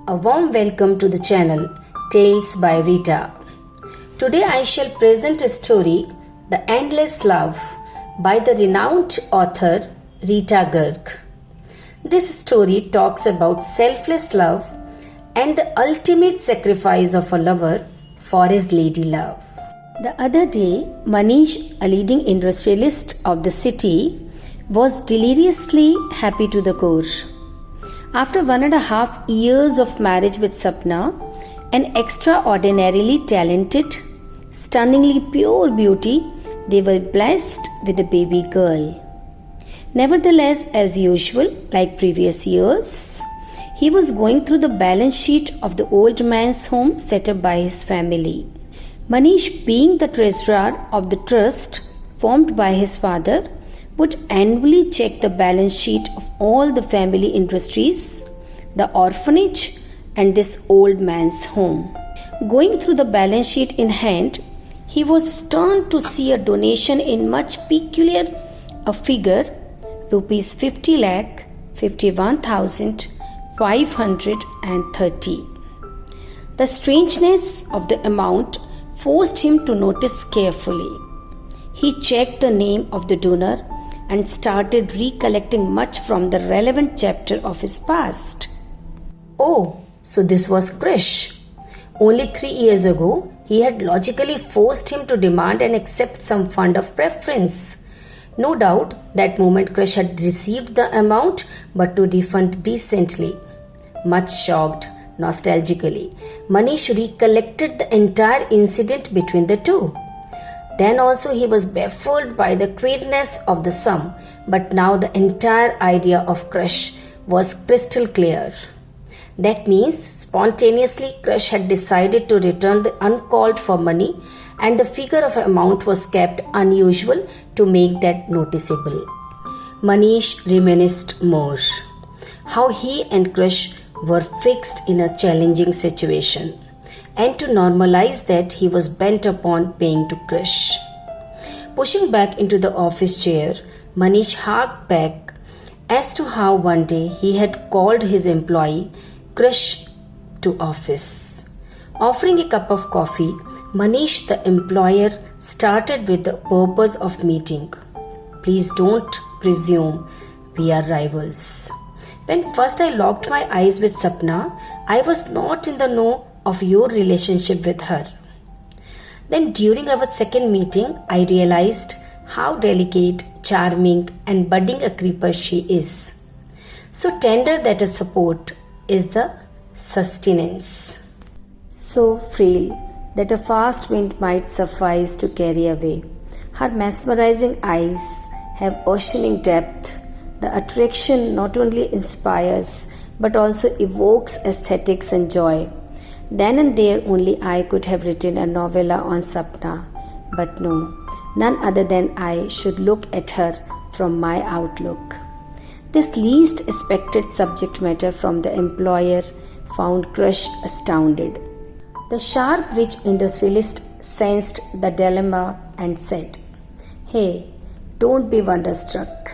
A warm welcome to the channel Tales by Rita. Today I shall present a story, The Endless Love, by the renowned author Rita. This story talks about selfless love and the ultimate sacrifice of a lover for his lady love. The other day, Manish, a leading industrialist of the city, was deliriously happy to the core. After 1.5 years of marriage with Sapna, an extraordinarily talented, stunningly pure beauty, they were blessed with a baby girl. Nevertheless, as usual, like previous years, he was going through the balance sheet of the old man's home set up by his family. Manish, being the treasurer of the trust formed by his father, would annually check the balance sheet of all the family industries, the orphanage, and this old man's home. Going through the balance sheet in hand, he was stunned to see a donation in much peculiar a figure, rupees 50,51,530. The strangeness of the amount forced him to notice carefully. He checked the name of the donor and started recollecting much from the relevant chapter of his past. Oh, so this was Krish. Only 3 years ago, he had logically forced him to demand and accept some fund of preference. No doubt, that moment Krish had received the amount but to refund decently. Much shocked, nostalgically, Manish recollected the entire incident between the two. Then also he was baffled by the queerness of the sum, but now the entire idea of Krish was crystal clear. That means spontaneously Krish had decided to return the uncalled for money, and the figure of amount was kept unusual to make that noticeable. Manish reminisced more. How he and Krish were fixed in a challenging situation, and to normalize that he was bent upon paying to Krish. Pushing back into the office chair, Manish harked back as to how one day he had called his employee Krish to office. Offering a cup of coffee, Manish, the employer, started with the purpose of meeting. Please don't presume we are rivals. When first I locked my eyes with Sapna, I was not in the know of your relationship with her. Then during our second meeting, I realized how delicate, charming, and budding a creeper she is. So tender that a support is the sustenance. So frail that a fast wind might suffice to carry away. Her mesmerizing eyes have oceanic depth. The attraction not only inspires but also evokes aesthetics and joy. Then and there only I could have written a novella on Sapna, but no, none other than I should look at her from my outlook. This least expected subject matter from the employer found Krish astounded. The sharp, rich industrialist sensed the dilemma and said, "Hey, don't be wonderstruck.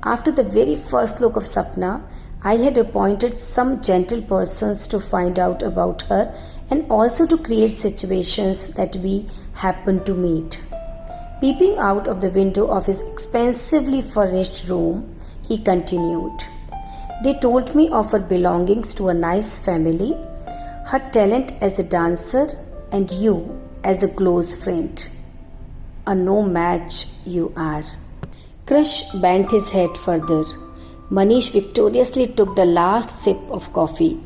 After the very first look of Sapna, I had appointed some gentle persons to find out about her and also to create situations that we happened to meet." Peeping out of the window of his expensively furnished room, he continued, "They told me of her belongings to a nice family, her talent as a dancer, and you as a close friend. A no match you are." Krish bent his head further. Manish victoriously took the last sip of coffee.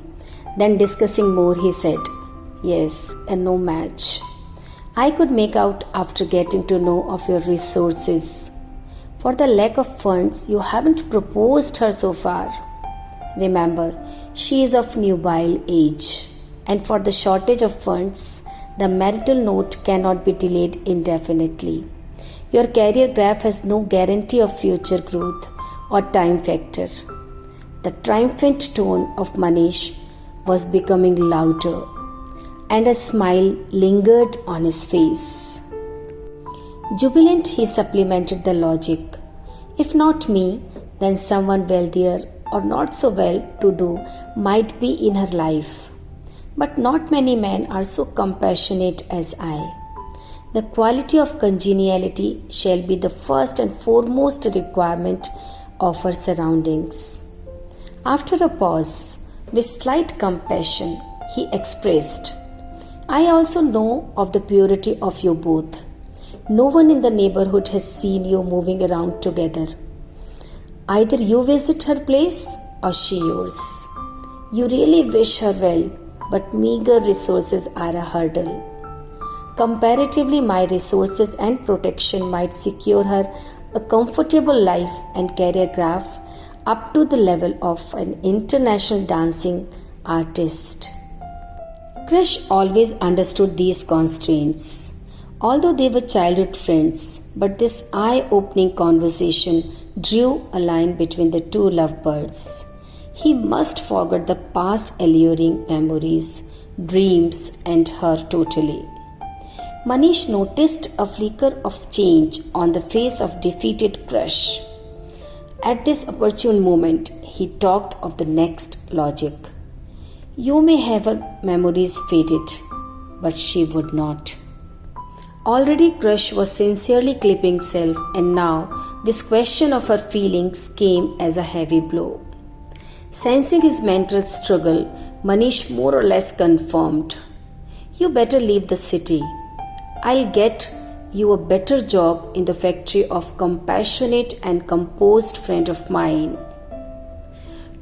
Then, discussing more, he said, "Yes, a no match. I could make out after getting to know of your resources. For the lack of funds, you haven't proposed her so far. Remember, she is of nubile age, and for the shortage of funds, the marital note cannot be delayed indefinitely. Your career graph has no guarantee of future growth or time factor." The triumphant tone of Manish was becoming louder, and a smile lingered on his face. Jubilant, he supplemented the logic. "If not me, then someone wealthier or not so well to do might be in her life. But not many men are so compassionate as I. The quality of congeniality shall be the first and foremost requirement of her surroundings. After a pause, with slight compassion, he expressed, I also know of the purity of you both. No one in the neighborhood has seen you moving around together. Either you visit her place or she yours. You really wish her well, but meager resources are a hurdle. Comparatively, my resources and protection might secure her a comfortable life and career graph up to the level of an international dancing artist. Krish always understood these constraints. Although they were childhood friends, but this eye-opening conversation drew a line between the two lovebirds. He must forget the past alluring memories, dreams, and her totally. Manish noticed a flicker of change on the face of defeated Krish. At this opportune moment, he talked of the next logic. You may have her memories faded, but she would not. Already Krish was sincerely clipping self, and now this question of her feelings came as a heavy blow. Sensing his mental struggle, Manish more or less confirmed, You better leave the city. I'll get you a better job in the factory of compassionate and composed friend of mine.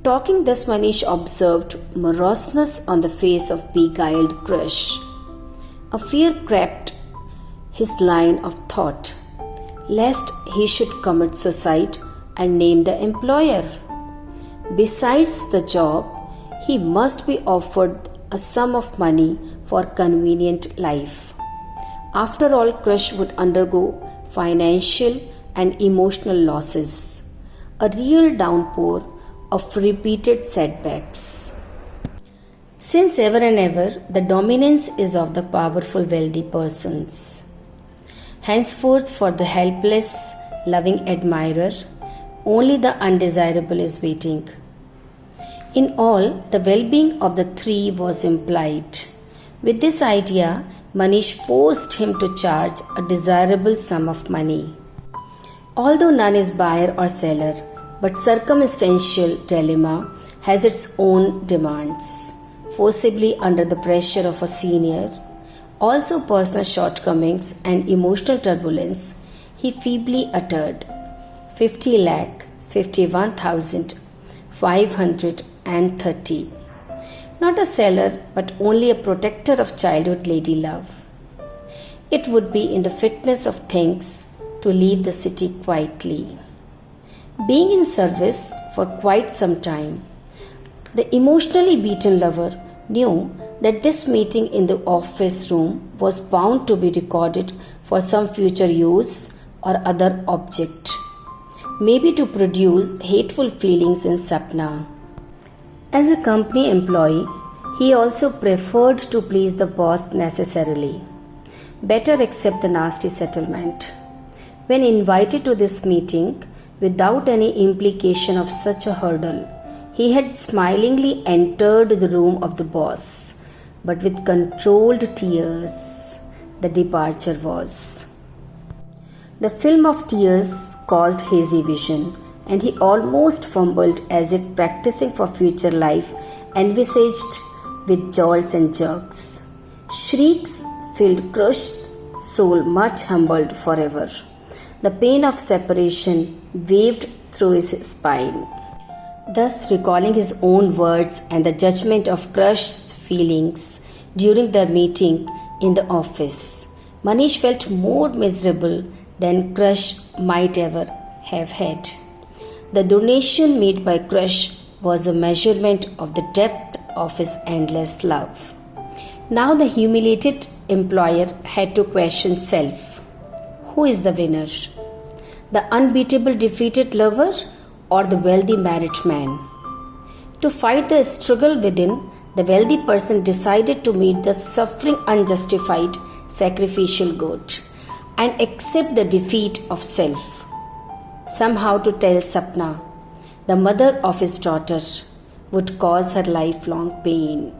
Talking thus, Manish observed moroseness on the face of beguiled Krish. A fear crept his line of thought, lest he should commit suicide and name the employer. Besides the job, he must be offered a sum of money for convenient life. After all, Krish would undergo financial and emotional losses, a real downpour of repeated setbacks. Since ever and ever, the dominance is of the powerful wealthy persons. Henceforth, for the helpless, loving admirer, only the undesirable is waiting. In all, the well-being of the three was implied. With this idea, Manish forced him to charge a desirable sum of money. Although none is buyer or seller, but circumstantial dilemma has its own demands. Forcibly under the pressure of a senior, also personal shortcomings and emotional turbulence, he feebly uttered 50,51,530. Not a seller, but only a protector of childhood lady love. It would be in the fitness of things to leave the city quietly. Being in service for quite some time, the emotionally beaten lover knew that this meeting in the office room was bound to be recorded for some future use or other object, maybe to produce hateful feelings in Sapna. As a company employee, he also preferred to please the boss necessarily. Better accept the nasty settlement. When invited to this meeting, without any implication of such a hurdle, he had smilingly entered the room of the boss, but with controlled tears, the departure was. The film of tears caused hazy vision, and he almost fumbled as if practicing for future life, envisaged with jolts and jerks. Shrieks filled Krish's soul, much humbled forever. The pain of separation waved through his spine. Thus, recalling his own words and the judgment of Krish's feelings during their meeting in the office, Manish felt more miserable than Krish might ever have had. The donation made by Krish was a measurement of the depth of his endless love. Now the humiliated employer had to question self. Who is the winner? The unbeatable defeated lover or the wealthy married man? To fight the struggle within, the wealthy person decided to meet the suffering unjustified sacrificial good and accept the defeat of self. Somehow to tell Sapna, the mother of his daughter, would cause her lifelong pain.